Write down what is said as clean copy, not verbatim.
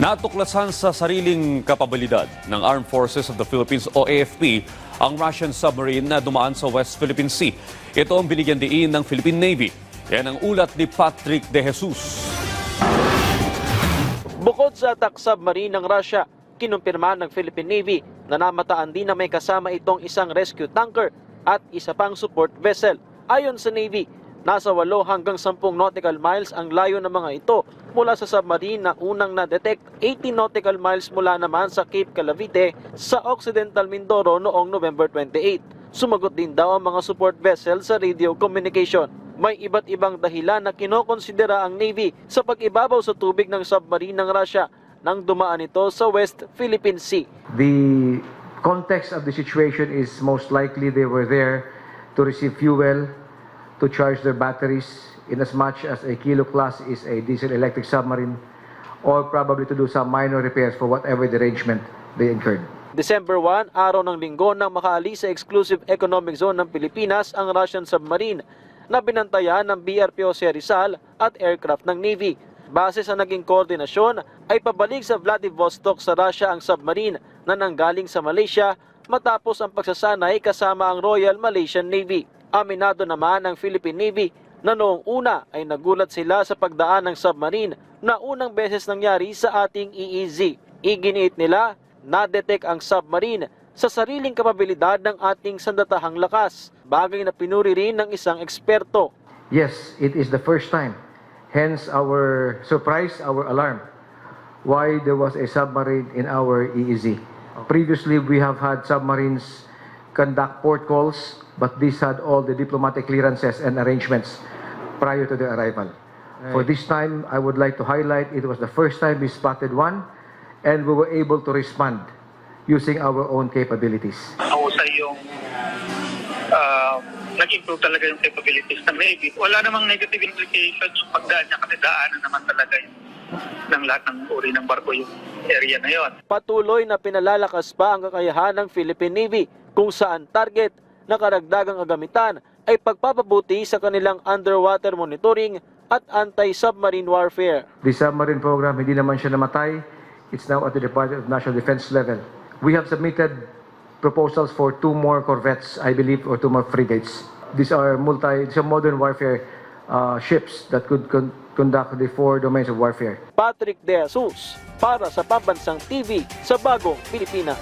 Natuklasan sa sariling kapabilidad ng Armed Forces of the Philippines o AFP ang Russian submarine na dumaan sa West Philippine Sea. Ito ang binigyan diin ng Philippine Navy. Yan ang ulat ni Patrick De Jesus. Bukod sa attack submarine ng Russia, kinumpirma ng Philippine Navy na namataan din na may kasama itong isang rescue tanker at isa pang support vessel. Ayon sa Navy, nasa 8 hanggang 10 nautical miles ang layo ng mga ito mula sa submarine na unang na-detect 18 nautical miles mula naman sa Cape Calavite sa Occidental Mindoro noong November 28. Sumagot din daw ang mga support vessel sa radio communication. May iba't ibang dahilan na kinokonsidera ang Navy sa pag-ibabaw sa tubig ng submarine ng Russia nang dumaan ito sa West Philippine Sea. The context of the situation is most likely they were there to receive fuel, to charge their batteries, in as much as a Kilo class is a diesel-electric submarine, or probably to do some minor repairs for whatever derangement they incurred. December 1, araw ng linggo nang makaalis sa exclusive economic zone ng Pilipinas ang Russian submarine na binantayan ng BRPO-C Rizal at aircraft ng Navy. Base sa naging koordinasyon ay pabalik sa Vladivostok sa Russia ang submarine na nanggaling sa Malaysia matapos ang pagsasanay kasama ang Royal Malaysian Navy. Aminado naman ng Philippine Navy na noong una ay nagulat sila sa pagdaan ng submarine na unang beses nangyari sa ating EEZ. Iginiit nila na-detect ang submarine sa sariling kapabilidad ng ating sandatahang lakas, bagay na pinuri rin ng isang eksperto. Yes, it is the first time. Hence our surprise, our alarm, why there was a submarine in our EEZ. Previously, we have had submarines conduct port calls, but these had all the diplomatic clearances and arrangements prior to their arrival. Right. For this time, I would like to highlight it was the first time we spotted one, and we were able to respond using our own capabilities. Mahusay yung nag-improve talaga yung capabilities ng Navy. Wala namang negative implications yung pagdaan niya kasi daanan naman talaga yung ng lahat ng uri ng barko yung area na yon. Patuloy na pinalalakas pa ang kakayahan ng Philippine Navy kung saan target na karagdagang agamitan ay pagpapabuti sa kanilang underwater monitoring at anti-submarine warfare. The submarine program, hindi naman siya namatay. It's now at the Department of National Defense level. We have submitted proposals for 2 more corvettes, I believe, or 2 more frigates. These are modern warfare ships that could conduct the 4 domains of warfare. Patrick De Jesus para sa Pambansang TV sa Bagong Pilipinas.